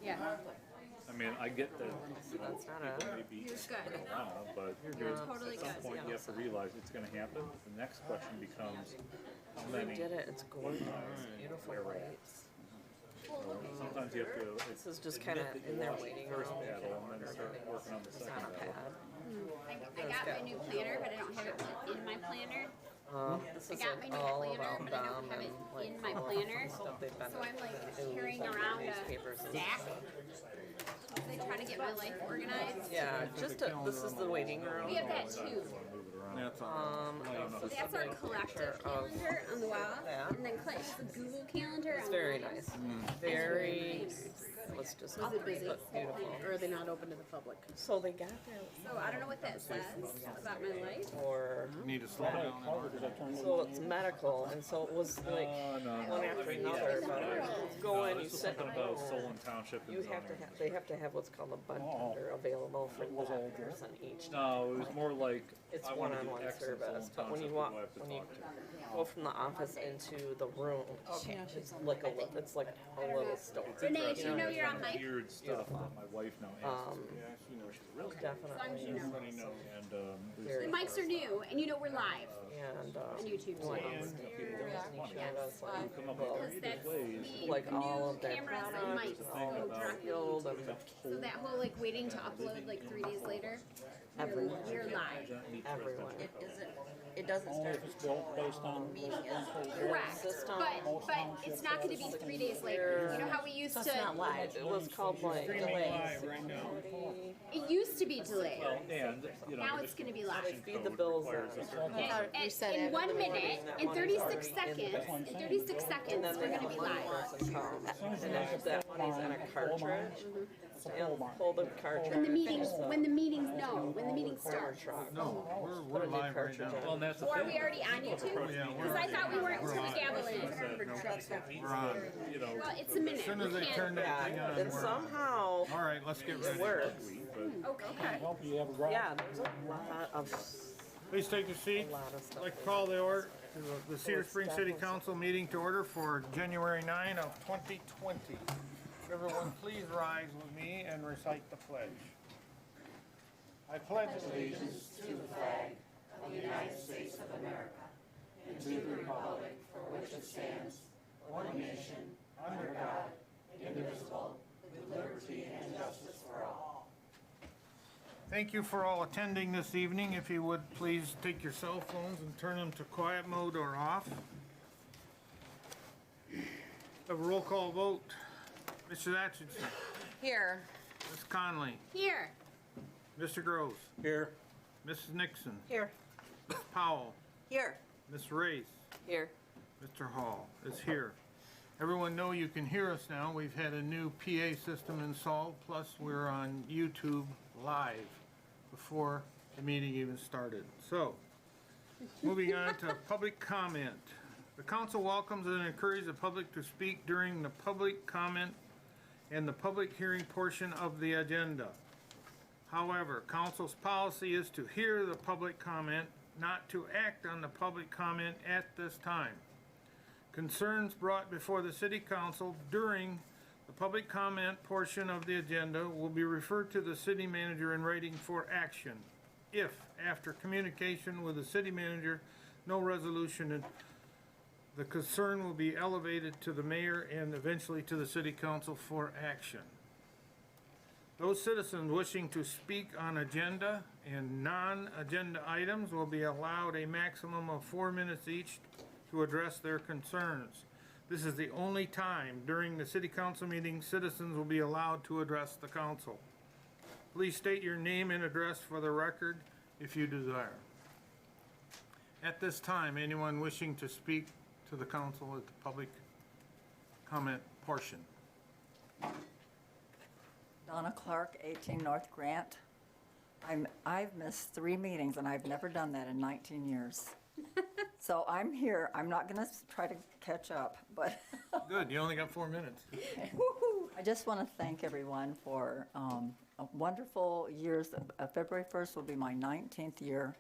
Yeah. I mean, I get that, That's not people a. may be You're good. around, but You're totally at some good. point you have to realize it's gonna happen. The next question becomes, how We many? did it. It's gorgeous. Beautiful lights. Sometimes you have to. This is just kind of in their waiting room. First battle and then start working on the It's second on a battle. pad. I got my new planner, but I don't have it in my planner. This I is got my like new all planner, about but I don't them have it and like in my all planner. the stuff they've been So I'm like doing, carrying like, around a newspapers and stack. stuff. They try to get my life organized. Yeah, this is the waiting room. We have that too. That's all. That's our collective calendar on the wall, and then Clint has a Google calendar. It's on very the wall. nice. Very. Let's just Is it busy? look beautiful. Or are they not open to the public? So they got their So I don't know what that says about my life. or Need to slow down. so it's medical, and so it was like one after another. But you go in, you This was sit in something a about room. Solon Township and You have to zoning. have. They have to have what's called a bud tender available for that person each time. No, it was more like, It's I want to do one-on-one X in service, Solon but when Township, you who walk, do I have to when you talk to? go from the office into the room, it's like it's like a little store. Renee, do you know you're on mic? Weird stuff that my wife now asks. Definitely. And there's Very The mics are new, and you know we're live and on YouTube one too. of the people doesn't share us like come up with Because that's the like all of new their cameras and products mics and all go of the directly field into. and So that whole like waiting to upload like 3 days later, we're live. everyone. It doesn't start until based on Correct, System. but it's not going to be 3 days later. You know how we used It's not to? live. It was called like delays. It used to be delayed. And, you know, Now it's going to be live. Feed the bills. In 1 minute, in 36 seconds, we're going to be live. And if that money's in a cartridge, they'll pull the cartridge. When the meetings, when the meetings start. No, we're live right now. Well, and that's the Or are thing. we already on YouTube? Because I thought we weren't until we gavel in. We're on. You know, Well, it's a minute. As soon as We they can't- turn that thing on, And we're on. somehow All right, let's get it ready. works. Okay. Yeah, there's a lot of Please take your seat. stuff. I'd like to call the order, the Cedar Springs City Council meeting to order for January 9 of 2020. Everyone, please rise with me and recite the pledge. I pledge allegiance to the flag of the United States of America and to the republic for which it stands, one nation, under God, indivisible, with liberty and justice for all. Thank you for all attending this evening. If you would please take your cell phones and turn them to quiet mode or off. Have a roll call vote. Mrs. Atchison. Here. Ms. Conley. Here. Mr. Groves. Here. Mrs. Nixon. Here. Ms. Powell. Here. Ms. Race. Here. Mr. Hall is here. Everyone know you can hear us now. We've had a new PA system installed, plus we're on YouTube live before the meeting even started. So, moving on to public comment. The council welcomes and encourages the public to speak during the public comment and the public hearing portion of the agenda. However, council's policy is to hear the public comment, not to act on the public comment at this time. Concerns brought before the city council during the public comment portion of the agenda will be referred to the city manager in writing for action. If, after communication with the city manager, no resolution, the concern will be elevated to the mayor and eventually to the city council for action. Those citizens wishing to speak on agenda and non-agenda items will be allowed a maximum of 4 minutes each to address their concerns. This is the only time during the city council meeting citizens will be allowed to address the council. Please state your name and address for the record if you desire. At this time, anyone wishing to speak to the council at the public comment portion. Donna Clark, 18 North Grant. I've missed 3 meetings and I've never done that in 19 years. So I'm here. I'm not going to try to catch up, but Good, you only got 4 minutes. I just want to thank everyone for wonderful years. February 1st will be my 19th year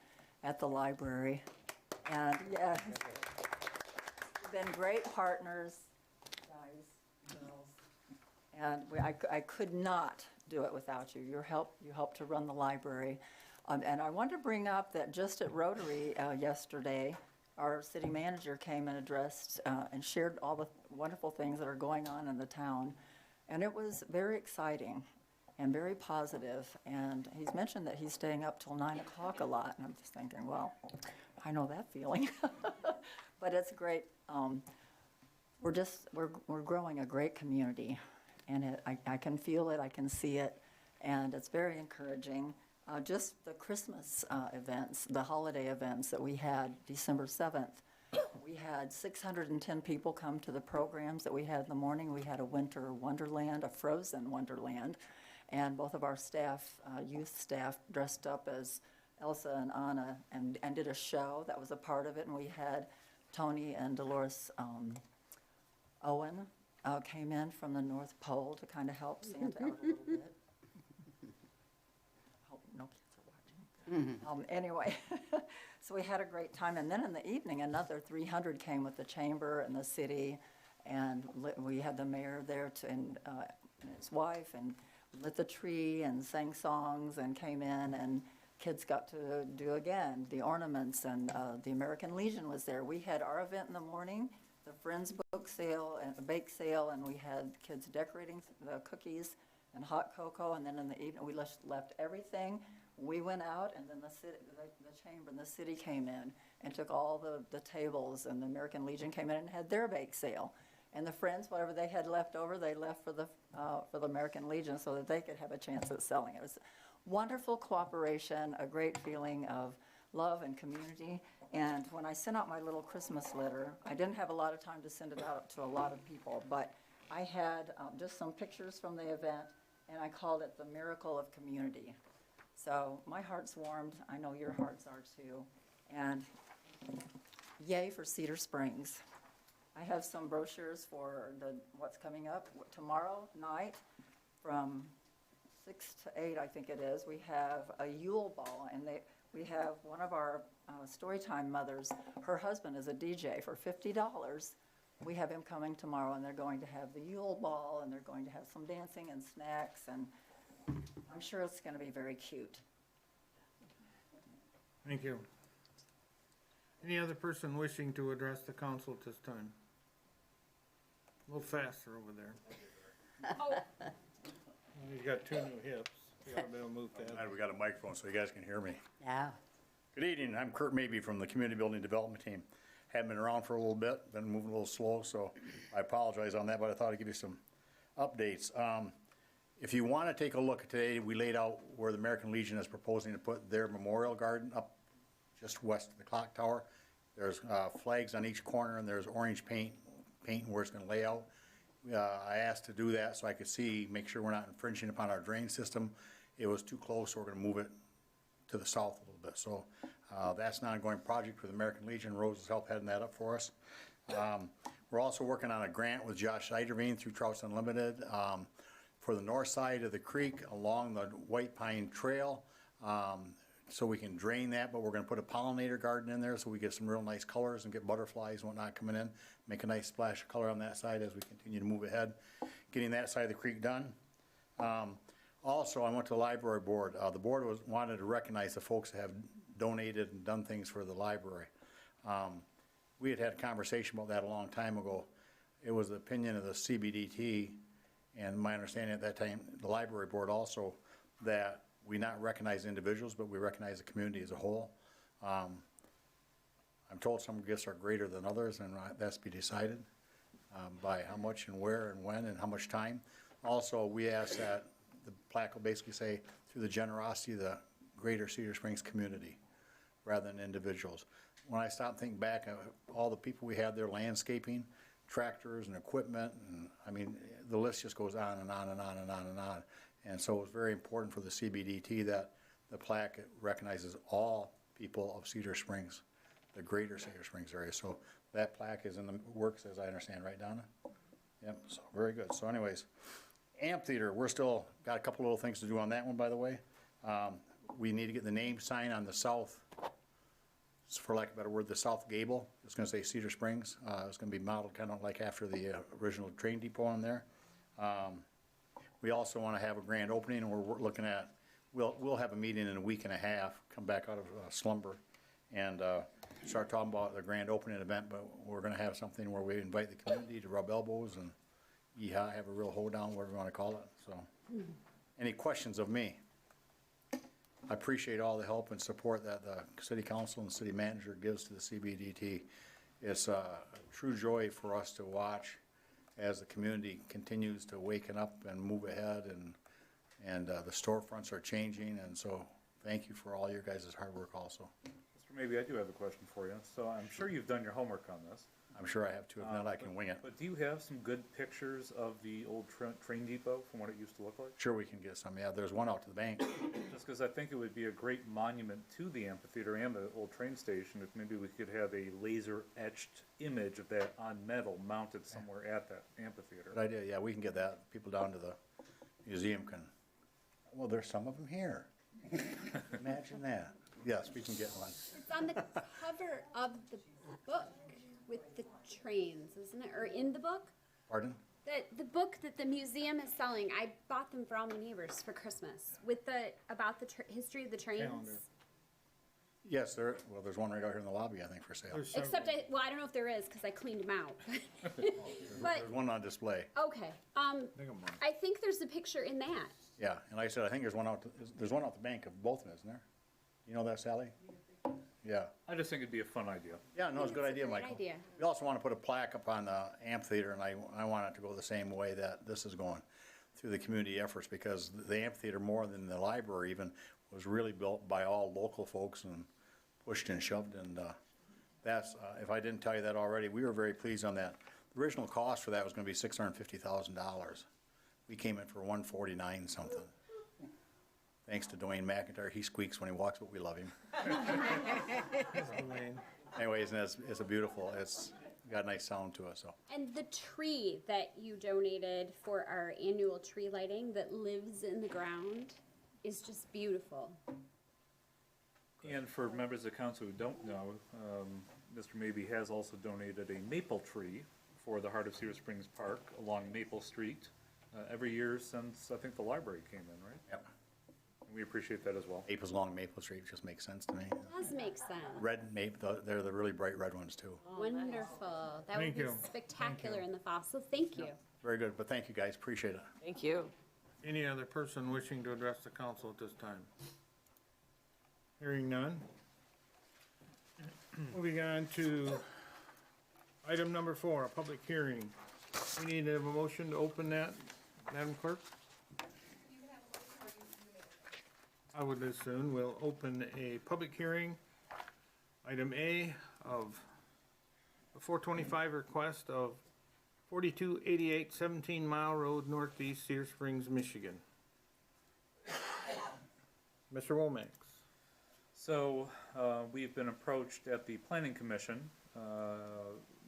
at the library. And yes, you've been great partners, guys, girls. And I could not do it without you. You helped to run the library. And I wanted to bring up that just at Rotary yesterday, our city manager came and addressed and shared all the wonderful things that are going on in the town. And it was very exciting and very positive. And he's mentioned that he's staying up till 9 o'clock a lot. And I'm just thinking, well, I know that feeling. But it's great. We're growing a great community. And I can feel it, I can see it, and it's very encouraging. Just the Christmas events, the holiday events that we had December 7th, we had 610 people come to the programs that we had in the morning. We had a winter wonderland, a frozen wonderland, and both of our staff, youth staff, dressed up as Elsa and Anna and did a show. That was a part of it, and we had Tony and Dolores Owen came in from the North Pole to kind of help Santa out a little bit. Hope no kids are watching. Anyway, so we had a great time. And then in the evening, another 300 came with the chamber and the city. And we had the mayor there and his wife and lit the tree and sang songs and came in. And kids got to do again the ornaments. And the American Legion was there. We had our event in the morning, the Friends book sale and a bake sale, and we had kids decorating the cookies and hot cocoa, and then in the evening we left everything. We went out, and then the chamber and the city came in and took all the tables, and the American Legion came in and had their bake sale. And the Friends, whatever they had left over, they left for the American Legion so that they could have a chance at selling it. It was wonderful cooperation, a great feeling of love and community. And when I sent out my little Christmas letter, I didn't have a lot of time to send it out to a lot of people, but I had just some pictures from the event, and I called it the Miracle of Community. So my heart's warmed. I know your hearts are too. And yay for Cedar Springs. I have some brochures for what's coming up tomorrow night from 6 to 8, I think it is. We have a Yule Ball, and we have one of our Storytime mothers. Her husband is a DJ for $50. We have him coming tomorrow, and they're going to have the Yule Ball, and they're going to have some dancing and snacks, and I'm sure it's going to be very cute. Thank you. Any other person wishing to address the council at this time? A little faster over there. He's got 2 new hips. You gotta be able to move fast. Glad we got a microphone so you guys can hear me. Yeah. Good evening, I'm Kurt Mabey from the Community Building Development Team. Haven't been around for a little bit, been moving a little slow, so I apologize on that, but I thought I'd give you some updates. If you want to take a look today, we laid out where the American Legion is proposing to put their memorial garden up just west of the clock tower. There's flags on each corner, and there's orange paint where it's going to lay out. I asked to do that so I could make sure we're not infringing upon our drain system. It was too close, so we're going to move it to the south a little bit. So that's an ongoing project with American Legion. Rose has helped heading that up for us. We're also working on a grant with Josh Eiderveen through Trouts Unlimited for the north side of the creek along the White Pine Trail, so we can drain that, but we're going to put a pollinator garden in there so we get some real nice colors and get butterflies and whatnot coming in, make a nice splash of color on that side as we continue to move ahead, getting that side of the creek done. Also, I went to the library board. The board wanted to recognize the folks that have donated and done things for the library. We had a conversation about that a long time ago. It was the opinion of the CBDT, and my understanding at that time, the library board also, that we not recognize individuals, but we recognize the community as a whole. I'm told some gifts are greater than others, and that's to be decided by how much and where and when and how much time. Also, we ask that the plaque will basically say, through the generosity of the greater Cedar Springs community, rather than individuals. When I stop and think back of all the people we had there, landscaping, tractors and equipment, and I mean, the list just goes on and on and on and on and on. And so it was very important for the CBDT that the plaque recognizes all people of Cedar Springs, the greater Cedar Springs area. So that plaque is in the works, as I understand, right, Donna? Yep, so very good. So anyways, amphitheater, we're still got a couple little things to do on that one, by the way. We need to get the name sign on the south, for lack of a better word, the south gable. It's going to say Cedar Springs. It's going to be modeled kind of like after the original train depot on there. We also want to have a grand opening, and we're looking at, we'll have a meeting in a week and a half, come back out of slumber, and start talking about the grand opening event, but we're going to have something where we invite the community to rub elbows and have a real hoedown, whatever you want to call it, so. Any questions of me? I appreciate all the help and support that the city council and city manager gives to the CBDT. It's a true joy for us to watch as the community continues to waken up and move ahead, and the storefronts are changing, and so thank you for all your guys' hard work also. Mr. Maybe I do have a question for you. So I'm sure you've done your homework on this. I'm sure I have to, if not, I can wing it. But do you have some good pictures of the old train depot from what it used to look like? Sure we can get some, yeah, there's one out to the bank. Just because I think it would be a great monument to the amphitheater and the old train station if maybe we could have a laser etched image of that on metal mounted somewhere at that amphitheater. Good idea, yeah, we can get that. People down to the museum can, well, there's some of them here. Imagine that. Yes, we can get one. It's on the cover of the book with the trains, isn't it? Or in the book? Pardon? The book that the museum is selling, I bought them for all my neighbors for Christmas with about the history of the trains. Calendar. Yes, there's one right out here in the lobby, I think, for sale. There's Except several. I don't know if there is because I cleaned them out. But There's one on display, okay, Think of one. I think there's a picture in that. yeah, and like I said, I think there's one out the bank of both of them, isn't there? You know that, Sally? Yeah. I just think it'd be a fun idea. Yeah, no, it's a good idea, Great Michael. idea. We also want to put a plaque up on the amphitheater, and I want it to go the same way that this is going, through the community efforts, because the amphitheater, more than the library even, was really built by all local folks and pushed and shoved, and that's, if I didn't tell you that already, we were very pleased on that. The original cost for that was going to be $650,000. We came in for $149 something. Thanks to Dwayne McIntyre, he squeaks when he walks, but we love him. Dwayne. Anyways, and it's a beautiful, it's got a nice sound to it, so. And the tree that you donated for our annual tree lighting that lives in the ground is just beautiful. And for members of the council who don't know, Mr. Maybe has also donated a maple tree for the Heart of Cedar Springs Park along Maple Street every year since, I think, the library came in, right? Yep. And we appreciate that as well. Maple's along Maple Street just makes sense to me. It does make sense. Red maple, they're the really bright red ones too. Wonderful. That would Thank be you. spectacular in the fall. So thank you. Very good, but thank you guys, appreciate it. Thank you. Any other person wishing to address the council at this time? Hearing none. Moving on to item number 4, a public hearing. We need a motion to open that, Madam Clerk? I would as soon. We'll open a public hearing. Item A of a 425 request of 4288 17 Mile Road Northeast, Cedar Springs, Michigan. Mr. Womack. So, we've been approached at the Planning Commission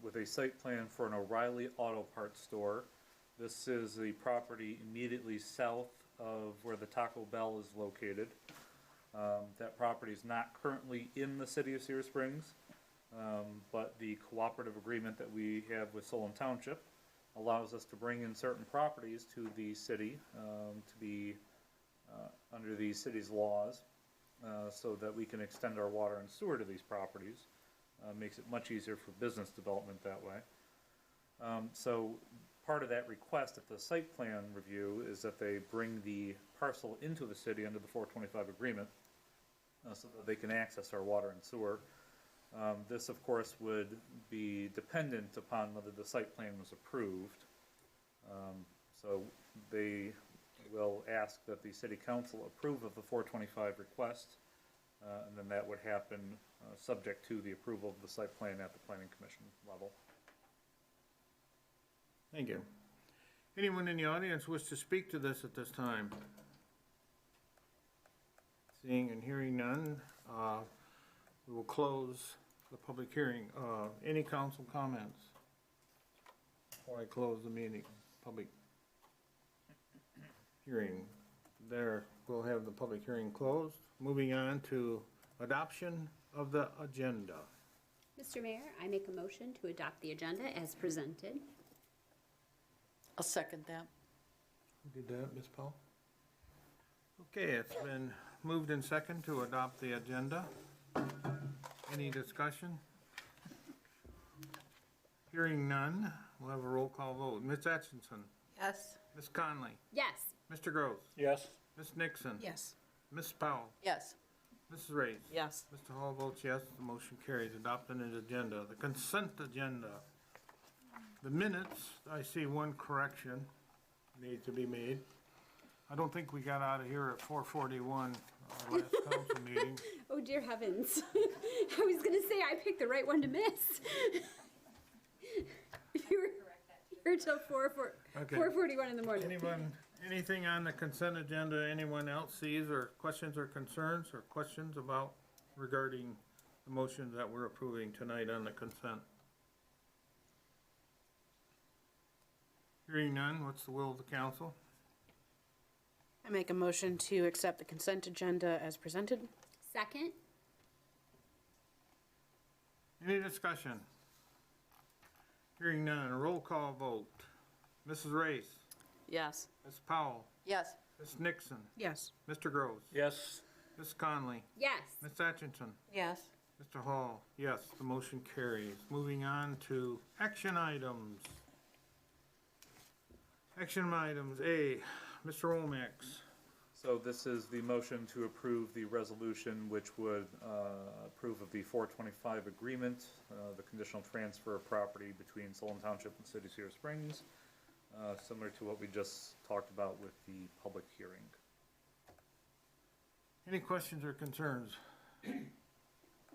with a site plan for an O'Reilly Auto Parts store. This is the property immediately south of where the Taco Bell is located. That property is not currently in the city of Cedar Springs, but the cooperative agreement that we have with Solon Township allows us to bring in certain properties to the city to be under the city's laws. So that we can extend our water and sewer to these properties. Makes it much easier for business development that way. So part of that request at the site plan review is that they bring the parcel into the city under the 425 agreement so that they can access our water and sewer. This, of course, would be dependent upon whether the site plan was approved. So they will ask that the city council approve of the 425 request, and then that would happen subject to the approval of the site plan at the planning commission level. Thank you. Anyone in the audience wish to speak to this at this time? Seeing and hearing none, we will close the public hearing. Any council comments before I close the meeting, public hearing? There, we'll have the public hearing closed. Moving on to adoption of the agenda. Mr. Mayor, I make a motion to adopt the agenda as presented. I'll second that. Who did that, Ms. Powell? Okay, it's been moved in second to adopt the agenda. Any discussion? Hearing none, we'll have a roll call vote. Ms. Atchison, Yes. Ms. Conley, Yes. Mr. Gross, Yes. Ms. Nixon, Yes. Ms. Powell, Yes. Mrs. Reyes. Yes. Mr. Hall votes yes, the motion carries. Adopting the agenda. The consent agenda. The minutes, I see one correction needs to be made. I don't think we got out of here at 4:41, our last council meeting. Oh dear heavens. I was gonna say I picked the right one to miss. You're till Okay. 4:41 in the morning. Anything on the consent agenda anyone else sees, or questions or concerns, or questions about regarding the motions that we're approving tonight on the consent? Hearing none, what's the will of the council? I make a motion to accept the consent agenda as presented. Second? Any discussion? Hearing none, a roll call vote. Mrs. Race, Yes. Ms. Powell, Yes. Ms. Nixon, Yes. Mr. Gross, Yes. Ms. Conley, Yes. Ms. Atchison, Yes. Mr. Hall, yes, the motion carries. Moving on to action items. Action items, A, Mr. Womack's. So this is the motion to approve the resolution which would approve of the 425 agreement, the conditional transfer of property between Solon Township and City of Cedar Springs, similar to what we just talked about with the public hearing. Any questions or concerns?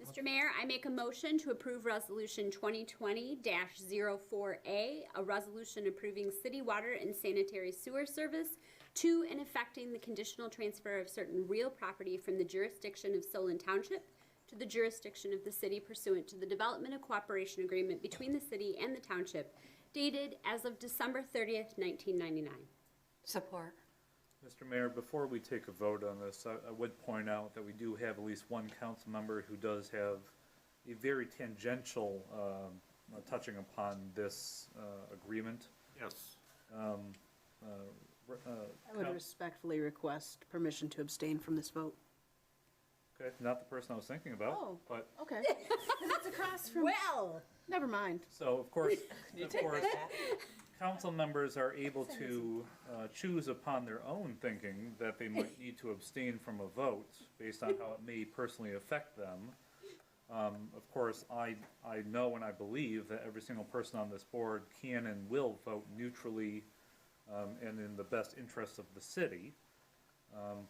Mr. Mayor, I make a motion to approve Resolution 2020-04A, a resolution approving city water and sanitary sewer service to and affecting the conditional transfer of certain real property from the jurisdiction of Solon Township to the jurisdiction of the city pursuant to the Development and Cooperation Agreement between the city and the township, dated as of December 30th, 1999. Support. Mr. Mayor, before we take a vote on this, I would point out that we do have at least one council member who does have a very tangential touching upon this agreement. Yes. I would respectfully request permission to abstain from this vote. Okay, not the person I was thinking about, Oh. but, Okay. It's across from. Well. Never mind. so of course, council members are able to choose upon their own thinking that they might need to abstain from a vote based on how it may personally affect them. Of course, I know and I believe that every single person on this board can and will vote neutrally and in the best interest of the city.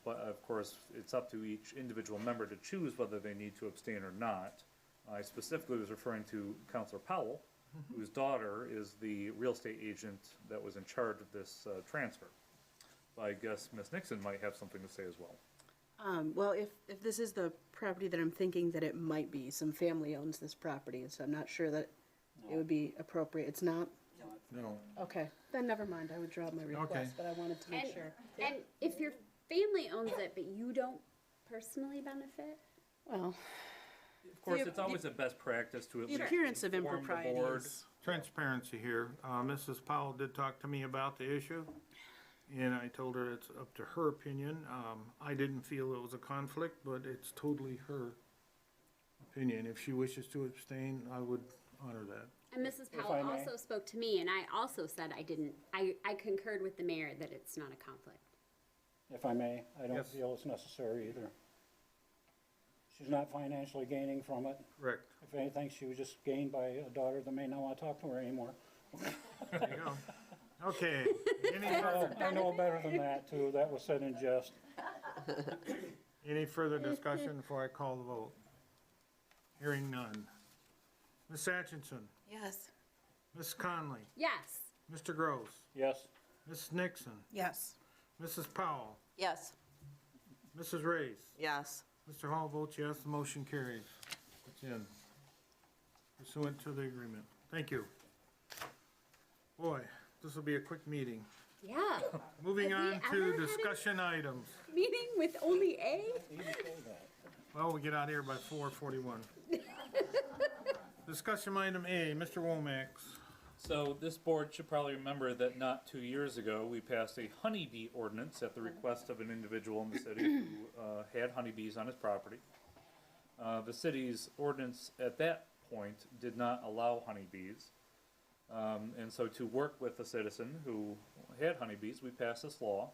But of course, it's up to each individual member to choose whether they need to abstain or not. I specifically was referring to Councilor Powell, whose daughter is the real estate agent that was in charge of this transfer. I guess Ms. Nixon might have something to say as well. Well, if this is the property that I'm thinking that it might be, some family owns this property, so I'm not sure that it would be appropriate. It's not? No. Okay, then never mind. I withdraw my request, but I wanted to make And, sure. and if your family owns it, but you don't personally benefit? Well, Of course, it's always a best practice to at the least appearance of inform the board. improprieties. Transparency here. Mrs. Powell did talk to me about the issue, and I told her it's up to her opinion. I didn't feel it was a conflict, but it's totally her opinion. If she wishes to abstain, I would honor that. And Mrs. I Powell may. also spoke to me, and I also said I concurred with the mayor that it's not a conflict. If I may, I don't Yes. feel it's necessary either. She's not financially gaining from it. Correct. If anything, she was just gained by a daughter that may not want to talk to her anymore. There you go. Okay. Any Oh, further, I know better than that, too. That was said in jest. any further discussion before I call the vote? Hearing none. Ms. Atchison, Yes. Ms. Conley, Yes. Mr. Gross, Yes. Ms. Nixon, Yes. Mrs. Powell, Yes. Mrs. Reyes. Yes. Mr. Hall votes yes, the motion carries. It's in. Pursuant to the agreement. Thank you. Boy, this will be a quick meeting. Yeah. Moving Have we on ever to had a- discussion items. Meeting with only A? Well, we get out here by 4:41. Discussion item A, Mr. Womack's. So this board should probably remember that not 2 years ago, we passed a honeybee ordinance at the request of an individual in the city who had honeybees on his property. The city's ordinance at that point did not allow honeybees. And so to work with a citizen who had honeybees, we passed this law.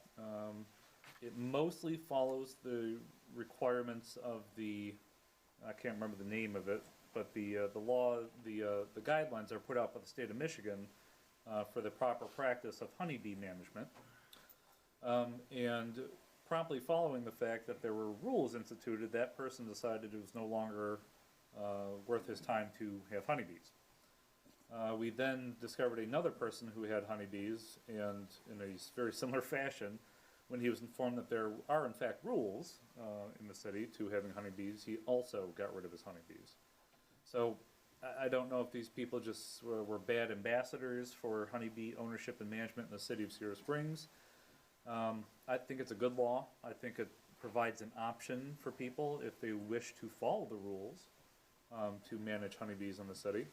It mostly follows the requirements of I can't remember the name of it, but the law, the guidelines are put out by the state of Michigan for the proper practice of honeybee management. And promptly following the fact that there were rules instituted, that person decided it was no longer worth his time to have honeybees. We then discovered another person who had honeybees, and in a very similar fashion, when he was informed that there are in fact rules in the city to having honeybees, he also got rid of his honeybees. So I don't know if these people just were bad ambassadors for honeybee ownership and management in the city of Cedar Springs. I think it's a good law. I think it provides an option for people if they wish to follow the rules to manage honeybees in the city.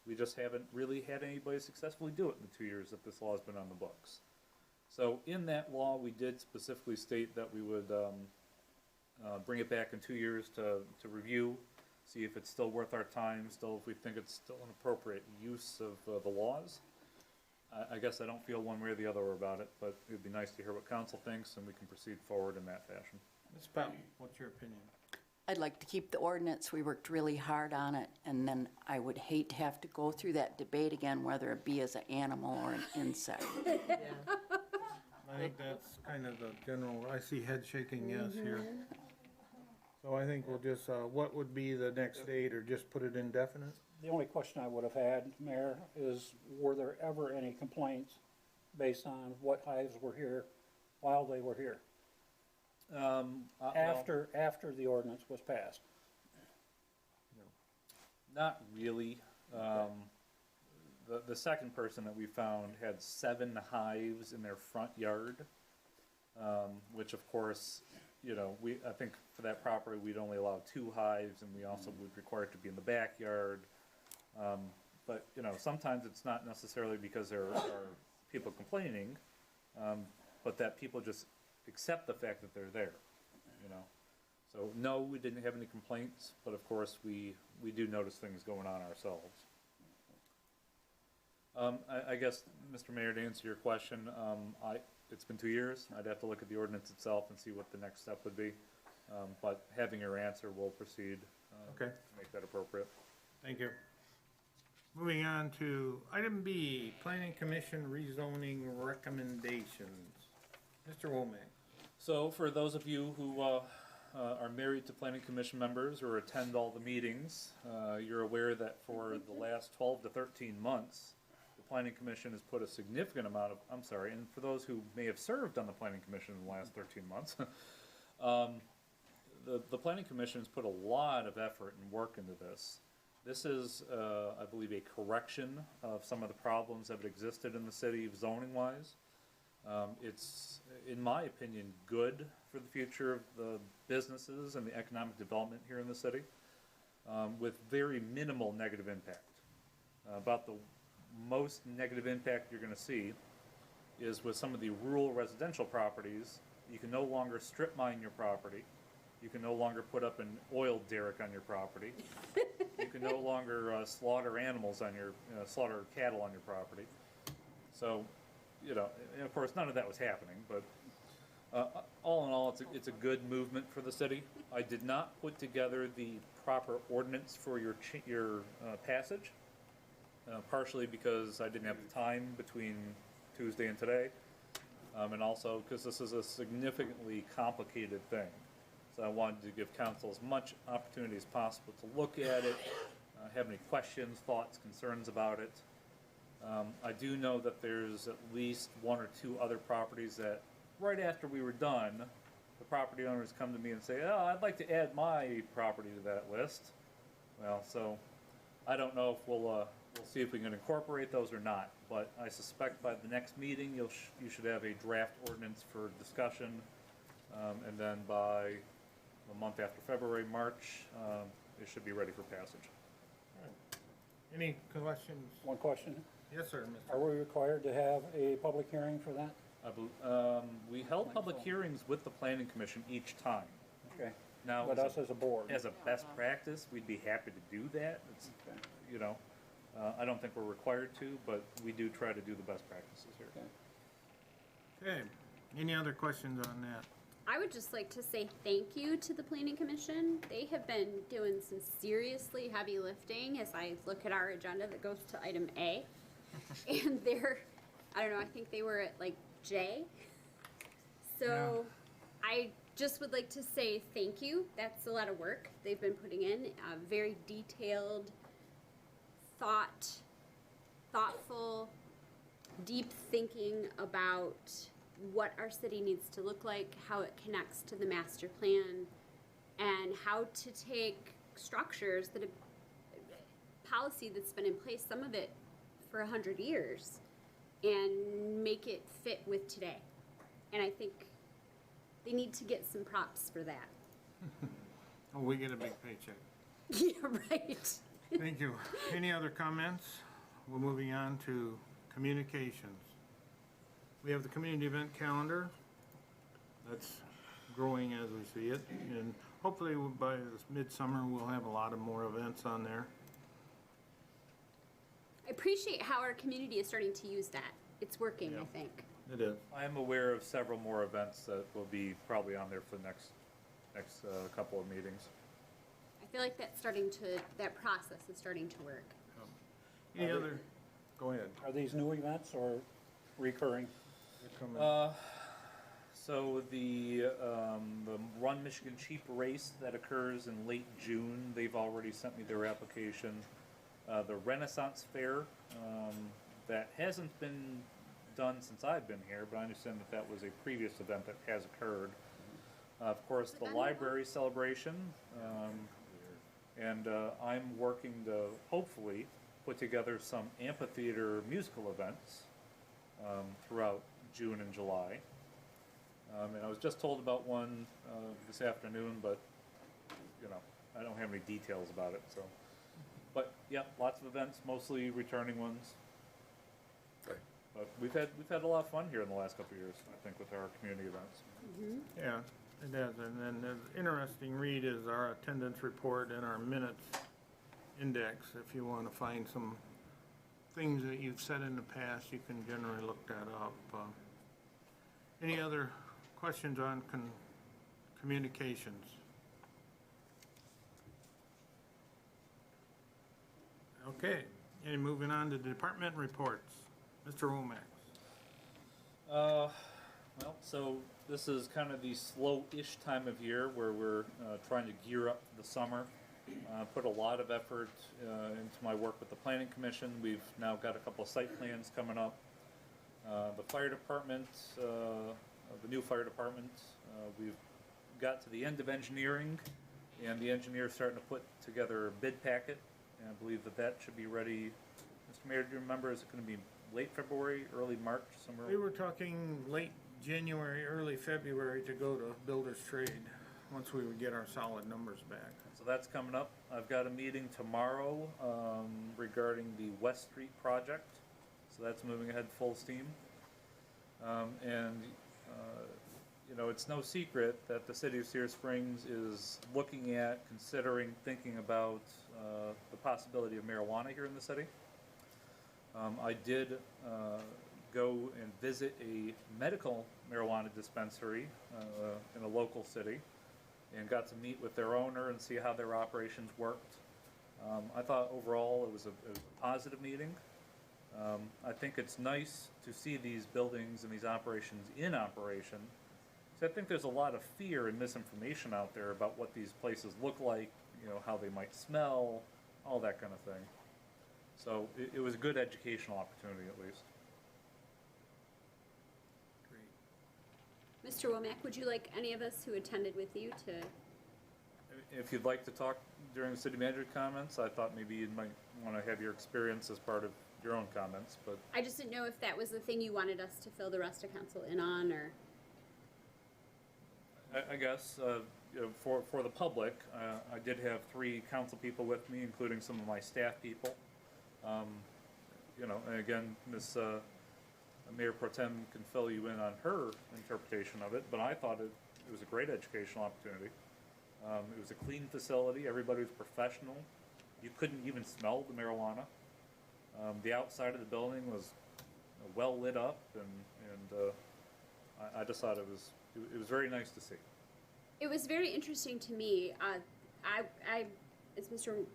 We just haven't really had anybody successfully do it in the 2 years that this law has been on the books. So in that law, we did specifically state that we would bring it back in 2 years to review, see if it's still worth our time, if we think it's still an appropriate use of the laws. I guess I don't feel one way or the other about it, but it would be nice to hear what council thinks, and we can proceed forward in that fashion. Ms. Powell, what's your opinion? I'd like to keep the ordinance. We worked really hard on it, and then I would hate to have to go through that debate again, whether it be as an animal or an insect. Yeah. I think that's kind of the general, I see head shaking yes here. So I think we'll just, what would be the next date, or just put it indefinite? The only question I would have had, Mayor, is were there ever any complaints based on what hives were here while they were here? After the ordinance was passed? Not really. The second person that we found had 7 hives in their front yard, which of course, I think for that property we'd only allow 2 hives, and we also would require it to be in the backyard. But sometimes it's not necessarily because there are people complaining, but that people just accept the fact that they're there. So no, we didn't have any complaints, but of course we do notice things going on ourselves. I guess, Mr. Mayor, to answer your question, it's been 2 years. I'd have to look at the ordinance itself and see what the next step would be. But having your answer, we'll proceed Okay. to make that appropriate. Thank you. Moving on to item B, Planning Commission rezoning recommendations. Mr. Womack. So for those of you who are married to Planning Commission members or attend all the meetings, you're aware that for the last 12 to 13 months, the Planning Commission has put a significant amount of, and for those who may have served on the Planning Commission in the last 13 months, the Planning Commission has put a lot of effort and work into this. This is, I believe, a correction of some of the problems that have existed in the city zoning-wise. It's, in my opinion, good for the future of the businesses and the economic development here in the city, with very minimal negative impact. About the most negative impact you're going to see is with some of the rural residential properties. You can no longer strip mine your property. You can no longer put up an oil derrick on your property. You can no longer slaughter animals on your, slaughter cattle on your property. So, and of course, none of that was happening, but all in all, it's a good movement for the city. I did not put together the proper ordinance for your passage, partially because I didn't have the time between Tuesday and today, and also because this is a significantly complicated thing. So I wanted to give council as much opportunity as possible to look at it, have any questions, thoughts, concerns about it. I do know that there's at least 1 or 2 other properties that right after we were done, the property owners come to me and say, oh, I'd like to add my property to that list. Well, so I don't know if we'll see if we can incorporate those or not, but I suspect by the next meeting you should have a draft ordinance for discussion, and then by the month after February, March, it should be ready for passage. Any questions? One question. Yes, sir, Mr. Are we required to have a public hearing for that? We held public hearings with the planning commission each time. Okay. Now, But us as a board? as a best practice, we'd be happy to do that. It's, Okay. you know, I don't think we're required to, but we do try to do the best practices here. Okay. Okay, any other questions on that? I would just like to say thank you to the Planning Commission. They have been doing some seriously heavy lifting as I look at our agenda that goes to item A. And they're, I don't know, I think they were at like J. So I just would like to say thank you. That's a lot of work they've been putting in. Very detailed, thoughtful, deep thinking about what our city needs to look like, how it connects to the master plan, and how to take structures that have policy that's been in place, some of it for 100 years, and make it fit with today. And I think they need to get some props for that. Oh, we get a big paycheck. Yeah, right. Thank you. Any other comments? We're moving on to communications. We have the community event calendar. That's growing as we see it, and hopefully by this midsummer, we'll have a lot of more events on there. I appreciate how our community is starting to use that. It's working, I think. It is. I am aware of several more events that will be probably on there for the next couple of meetings. I feel like that process is starting to work. Any other? Go ahead. Are these new events or recurring? So the Run Michigan Sheep Race that occurs in late June, they've already sent me their application. The Renaissance Fair, that hasn't been done since I've been here, but I understand that was a previous event that has occurred. Of course, the library celebration, and I'm working to hopefully put together some amphitheater musical events throughout June and July. And I was just told about one this afternoon, but you know, I don't have any details about it. So, but yeah, lots of events, mostly returning ones. But we've had a lot of fun here in the last couple of years, I think, with our community events. Yeah, it does. And then the interesting read is our attendance report and our minutes index. If you want to find some things that you've said in the past, you can generally look that up. Any other questions on communications? Okay, and moving on to department reports. Mr. Womack. Well, so this is kind of the slow-ish time of year where we're trying to gear up for the summer. Put a lot of effort into my work with the Planning Commission. We've now got a couple of site plans coming up. The fire department, the new fire department, we've got to the end of engineering, and the engineer's starting to put together a bid packet, and I believe that should be ready. Mr. Mayor, do you remember, is it going to be late February, early March, somewhere? We were talking late January, early February to go to builder's trade, once we would get our solid numbers back. So that's coming up. I've got a meeting tomorrow regarding the West Street project. So that's moving ahead full steam. You know, it's no secret that the city of Cedar Springs is looking at, considering, thinking about the possibility of marijuana here in the city. I did go and visit a medical marijuana dispensary in a local city and got to meet with their owner and see how their operations worked. I thought overall it was a positive meeting. I think it's nice to see these buildings and these operations in operation. So I think there's a lot of fear and misinformation out there about what these places look like, you know, how they might smell, all that kind of thing. So it was a good educational opportunity, at least. Mr. Womack, would you like any of us who attended with you to? If you'd like to talk during the city manager comments, I thought maybe you might want to have your experience as part of your own comments, but. I just didn't know if that was the thing you wanted us to fill the rest of council in on, or. I guess, you know, for the public, I did have 3 council people with me, including some of my staff people. you know, and again, Mayor Pro Tem can fill you in on her interpretation of it, but I thought it was a great educational opportunity. It was a clean facility, everybody was professional, you couldn't even smell the marijuana. The outside of the building was well lit up, and I just thought it was very nice to see. It was very interesting to me. I, as Mr.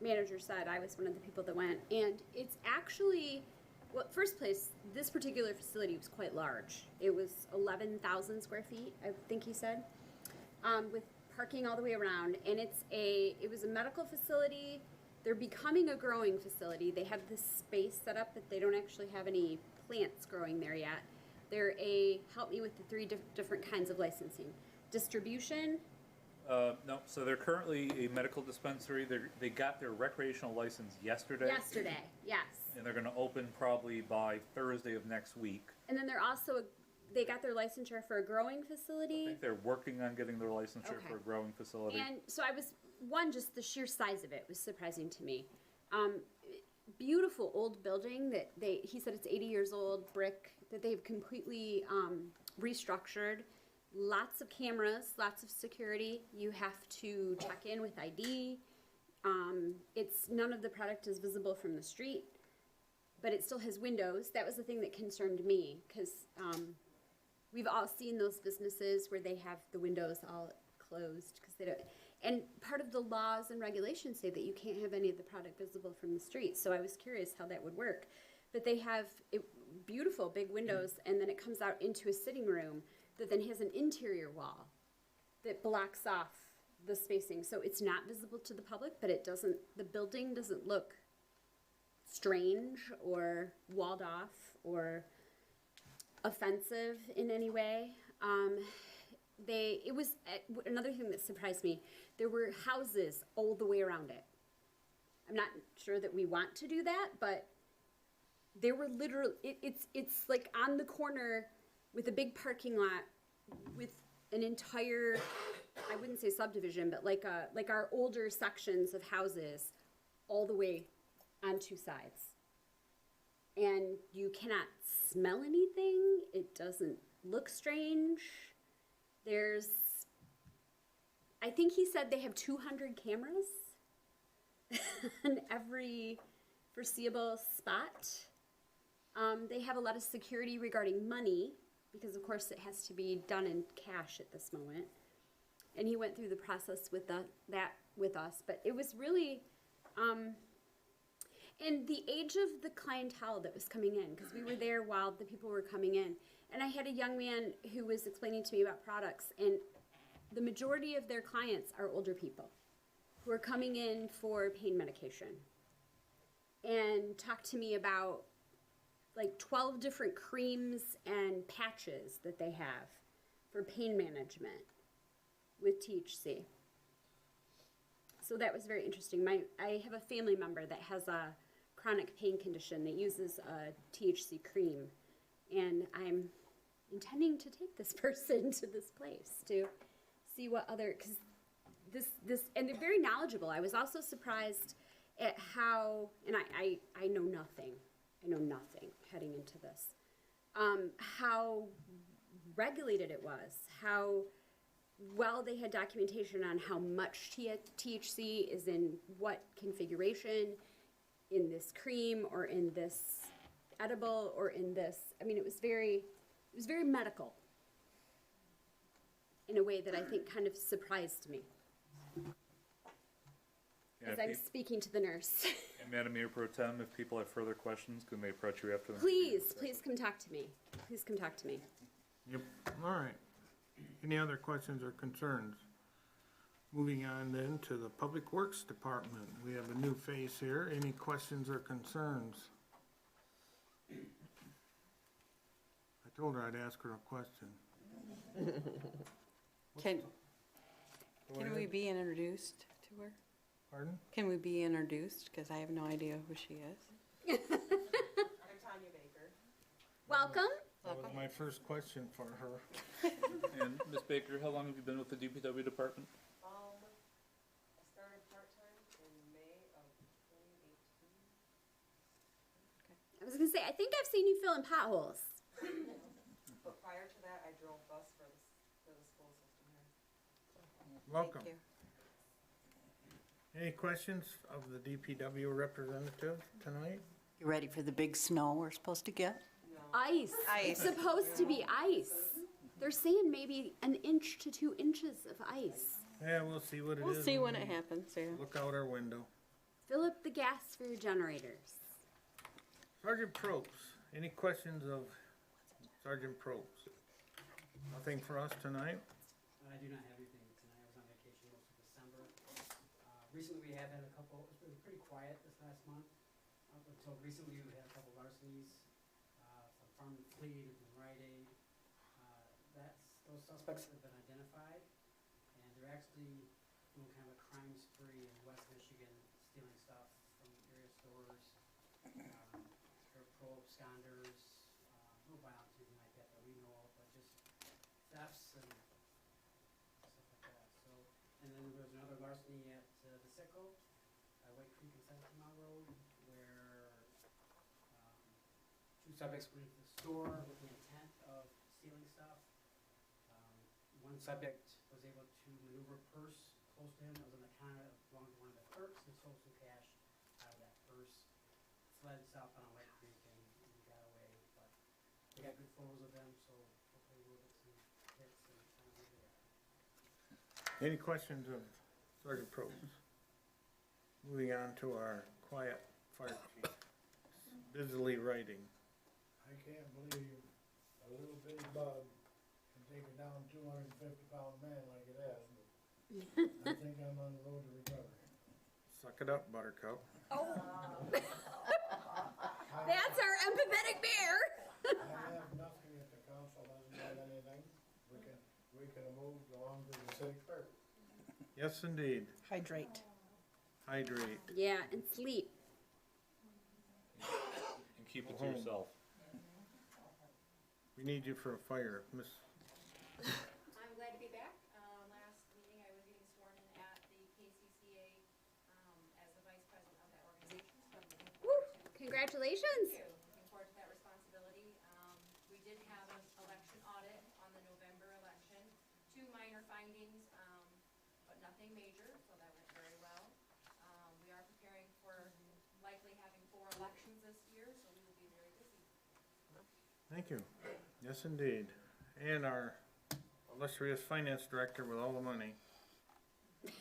Manager said, I was one of the people that went, and it's actually, well, first place, this particular facility was quite large. It was 11,000 square feet, I think he said, with parking all the way around, and it was a medical facility. They're becoming a growing facility. They have this space set up, but they don't actually have any plants growing there yet. They're help me with the three different kinds of licensing. Distribution. No, so they're currently a medical dispensary. They got their recreational license yesterday. Yesterday, yes. And they're gonna open probably by Thursday of next week. And then they got their licensure for a growing facility. I think they're working on getting their licensure Okay. for a growing facility. And so just the sheer size of it was surprising to me. Beautiful old building that he said it's 80 years old, brick, that they've completely restructured. Lots of cameras, lots of security. You have to check in with ID. None of the product is visible from the street, but it still has windows. That was the thing that concerned me, because we've all seen those businesses where they have the windows all closed because they don't. And part of the laws and regulations say that you can't have any of the product visible from the street. So I was curious how that would work. But they have beautiful big windows, and then it comes out into a sitting room that then has an interior wall that blocks off the spacing. So it's not visible to the public, but the building doesn't look strange or walled off or offensive in any way. Another thing that surprised me, there were houses all the way around it. I'm not sure that we want to do that, but there were literally, it's like on the corner with a big parking lot with an entire, I wouldn't say subdivision, but like our older sections of houses all the way on two sides. And you cannot smell anything. It doesn't look strange. I think he said they have 200 cameras in every foreseeable spot. They have a lot of security regarding money, because of course it has to be done in cash at this moment. And he went through the process with that with us, but it was really, and the age of the clientele that was coming in, because we were there while the people were coming in. And I had a young man who was explaining to me about products, and the majority of their clients are older people who are coming in for pain medication, and talked to me about like 12 different creams and patches that they have for pain management with THC. So that was very interesting. I have a family member that has a chronic pain condition that uses a THC cream, and I'm intending to take this person to this place to see what other, because and they're very knowledgeable. I was also surprised at how, and I know nothing heading into this, how regulated it was, how well they had documentation on how much THC is in what configuration, in this cream or in this edible or in this. I mean, it was very medical in a way that I think kind of surprised me. Yeah, As I'm speaking to the nurse. And Madam Mayor Pro Tem, if people have further questions, can they approach you after the Please come talk to me. Please come talk to me. Yep, all right. Any other questions or concerns? Moving on then to the Public Works Department. We have a new face here. Any questions or concerns? I told her I'd ask her a question. Can we be introduced to her? Pardon? Can we be introduced? Because I have no idea who she is. Welcome. That was my first question for her. And Ms. Baker, how long have you been with the DPW department? I started part-time in May of 2018. I was gonna say, I think I've seen you fill in potholes. But prior to that, I drove bus for the school system here. Welcome. Thank you. Any questions of the DPW representative tonight? You ready for the big snow we're supposed to get? Ice. It's supposed to be ice. They're saying maybe 1 inch to 2 inches of ice. Yeah, we'll see what it is. We'll see when it happens, yeah. Look out our window. Fill up the gas for your generators. Sergeant Probst, any questions of Sergeant Probst? Nothing for us tonight? I do not have anything tonight. I was on vacation most of December. Recently, we have had a couple, it's been pretty quiet this last month. Up until recently, we had a couple larcenies from Farm and Fleet and from Rite Aid. Those suspects have been identified, and they're actually doing kind of a crime spree in West Michigan, stealing stuff from area stores. They're pro-absconders, no violence, anything like that that we know of, but just thefts and stuff like that. So, and then there was another larceny at the Sicko, White Creek and 17 Mile Road, where 2 subjects went into the store with the intent of stealing stuff. One subject was able to maneuver a purse close to him that was on the counter that belonged to one of the clerks and stole some cash out of that purse. Fled south on White Creek and got away, but we got good photos of them, so hopefully we'll get some hits and find where they are. Any questions of Sergeant Probst? Moving on to our quiet fire chief, busily writing. I can't believe a little bitty bug can take a down 250-pound man like it has. I think I'm on the road to recovery. Suck it up, Buttercup. That's our empathetic bear. I have nothing if the council doesn't have anything. We can move along to the city clerk. Yes, indeed. Hydrate. Hydrate. Yeah, and sleep. And keep it to yourself. We need you for a fire, Miss. I'm glad to be back. Last meeting, I was getting sworn in at the KCCA as the vice president of that organization. So I'm looking Woo! forward to Congratulations. Looking forward to that responsibility. We did have an election audit on the November election. 2 minor findings, but nothing major, so that went very well. We are preparing for likely having 4 elections this year, so we will be very busy. Thank you. Yes, indeed. And our illustrious finance director with all the money. Your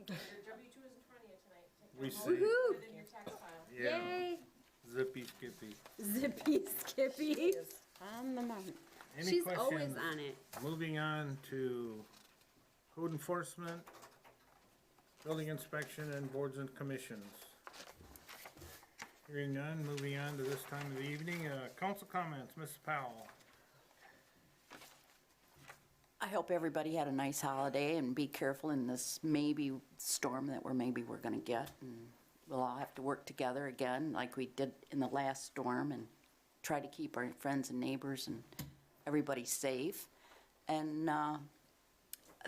W-2 is in front of you tonight. Take We that see. home, Woohoo! put it in your tax file. Yeah. Yay. Zippy Skippy. Zippy Skippy. On the mountain. Any She's questions? always on it. Moving on to code enforcement, building inspection, and boards and commissions. Hearing none, moving on to this time of the evening. Council comments, Ms. Powell. I hope everybody had a nice holiday and be careful in this maybe storm that we're gonna get. And we'll all have to work together again like we did in the last storm and try to keep our friends and neighbors and everybody safe. And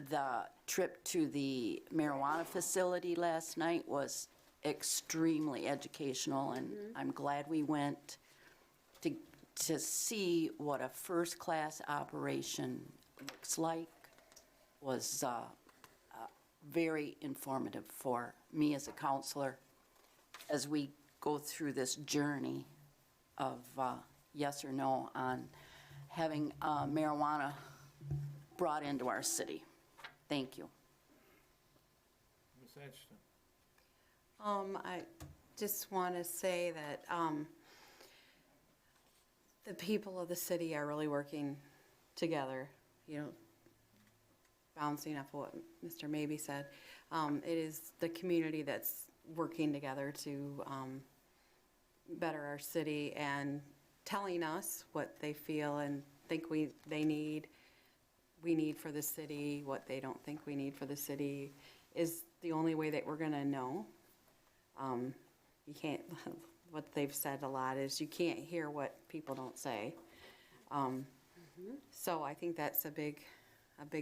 the trip to the marijuana facility last night was extremely educational, and I'm glad we went to see what a first-class operation looks like. Was very informative for me as a counselor as we go through this journey of yes or no on having marijuana brought into our city. Thank you. Ms. Edgston. I just want to say that the people of the city are really working together, you know, bouncing off of what Mr. Maybe said. It is the community that's working together to better our city and telling us what they feel and think we need for the city, what they don't think we need for the city is the only way that we're gonna know. You can't, what they've said a lot is you can't hear what people don't say. So I think that's a big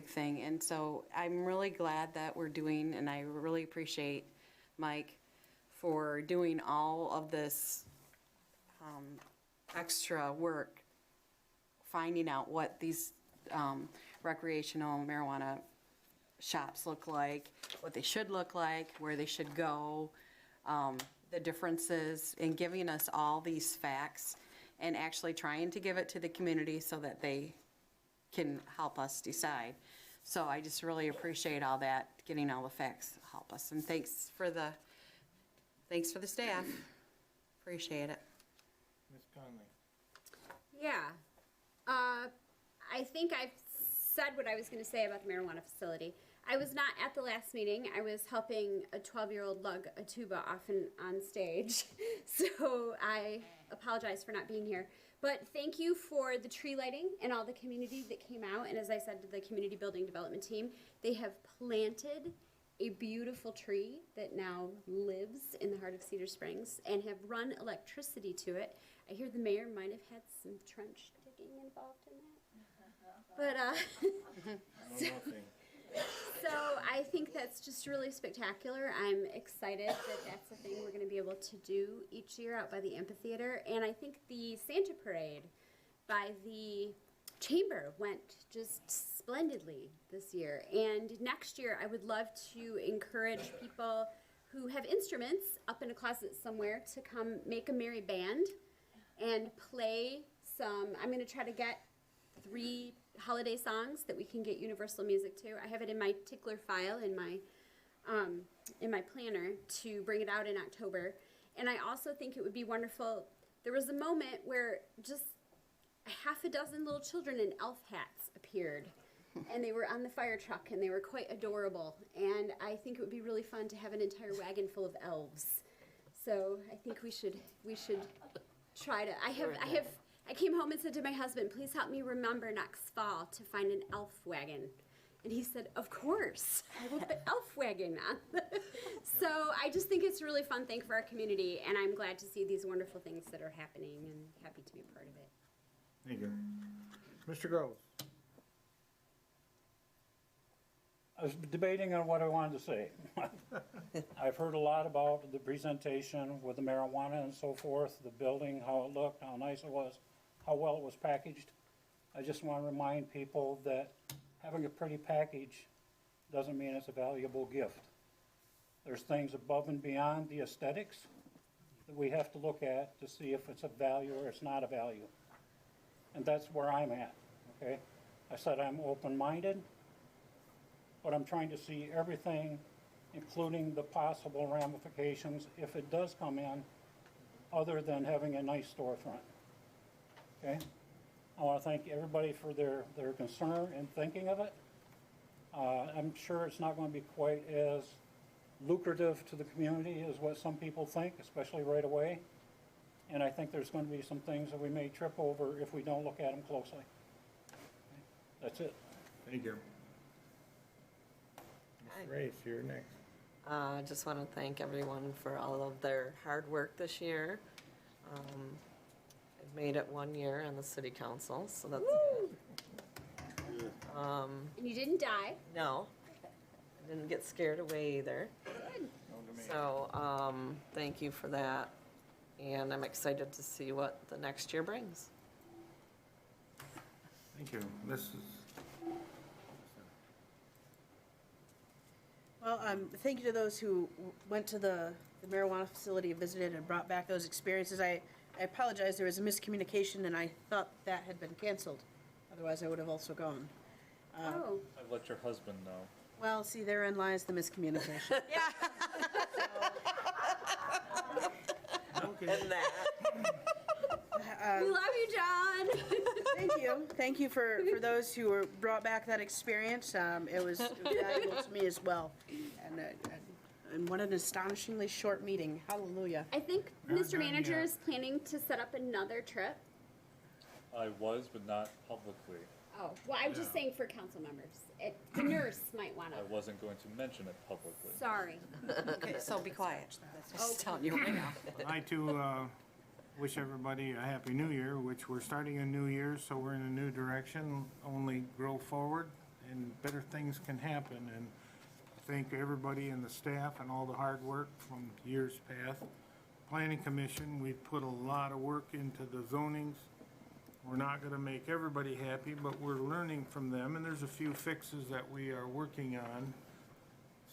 thing. And so I'm really glad that we're doing, and I really appreciate Mike for doing all of this extra work finding out what these recreational marijuana shops look like, what they should look like, where they should go, the differences, and giving us all these facts and actually trying to give it to the community so that they can help us decide. So I just really appreciate all that, getting all the facts to help us. And thanks for the staff. Appreciate it. Ms. Conley. Yeah. I think I've said what I was going to say about the marijuana facility. I was not at the last meeting. I was helping a 12-year-old lug a tuba off on stage. So I apologize for not being here. But thank you for the tree lighting and all the community that came out. And as I said to the community building development team, they have planted a beautiful tree that now lives in the heart of Cedar Springs and have run electricity to it. I hear the mayor might have had some trench digging involved in that. But so I think that's just really spectacular. I'm excited that that's a thing we're going to be able to do each year out by the amphitheater. And I think the Santa Parade by the chamber went just splendidly this year. And next year I would love to encourage people who have instruments up in a closet somewhere to come make a merry band and play some. I'm going to try to get 3 holiday songs that we can get universal music to. I have it in my tickler file in my planner to bring it out in October. And I also think it would be wonderful. There was a moment where just half a dozen little children in elf hats appeared, and they were on the fire truck, and they were quite adorable. And I think it would be really fun to have an entire wagon full of elves. So I think we should try to. I came home and said to my husband, please help me remember next fall to find an elf wagon. And he said, of course, I will put elf wagon on. So I just think it's a really fun thing for our community, and I'm glad to see these wonderful things that are happening and happy to be a part of it. Thank you. Mr. Groves. I was debating on what I wanted to say. I've heard a lot about the presentation with the marijuana and so forth, the building, how it looked, how nice it was, how well it was packaged. I just want to remind people that having a pretty package doesn't mean it's a valuable gift. There's things above and beyond the aesthetics that we have to look at to see if it's a value or it's not a value. And that's where I'm at, okay? I said I'm open-minded, but I'm trying to see everything, including the possible ramifications if it does come in, other than having a nice storefront, okay? I want to thank everybody for their concern and thinking of it. I'm sure it's not going to be quite as lucrative to the community as what some people think, especially right away. And I think there's going to be some things that we may trip over if we don't look at them closely. Okay? That's it. Thank you. Ms. Race, you're next. I just want to thank everyone for all of their hard work this year. I've made it 1 year on the city council, so that's good. And you didn't die. No, I didn't get scared away either. Good. So thank you for that. And I'm excited to see what the next year brings. Thank you. This is. Well, thank you to those who went to the marijuana facility, visited, and brought back those experiences. I apologize, there was a miscommunication, and I thought that had been canceled. Otherwise, I would have also gone. Oh. I let your husband know. Well, see, therein lies the miscommunication. And that. We love you, John. Thank you. Thank you for those who were brought back that experience. It was valuable to me as well. And what an astonishingly short meeting. Hallelujah. I think Mr. Manager is planning to set up another trip. I was, but not publicly. Oh, well, I'm just saying for council members. The nurse might want to. I wasn't going to mention it publicly. Sorry. Okay, so be quiet. That's what I'm telling you right now. I too wish everybody a happy new year, which we're starting a new year, so we're in a new direction, only grow forward and better things can happen. And thank everybody and the staff and all the hard work from years past. planning commission, we've put a lot of work into the zonings. We're not gonna make everybody happy, but we're learning from them, and there's a few fixes that we are working on.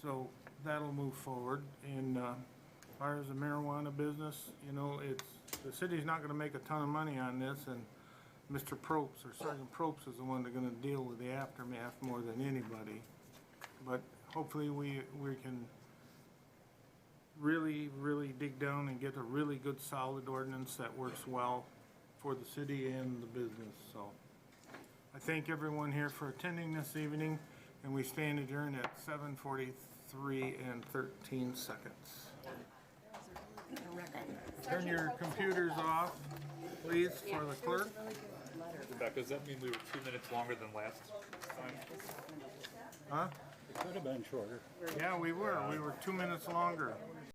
So that'll move forward. And as far as the marijuana business, you know, the city's not gonna make a ton of money on this, and Mr. Probst, or Sergeant Probst, is the one that's gonna deal with the aftermath more than anybody. But hopefully we can really, really dig down and get a really good solid ordinance that works well for the city and the business, so. I thank everyone here for attending this evening, and we stand adjourned at 7:43 and 13 seconds. Turn your computers off, please, for the clerk. Rebecca, does that mean we were 2 minutes longer than last time? Huh? It could have been shorter. Yeah, we were 2 minutes longer.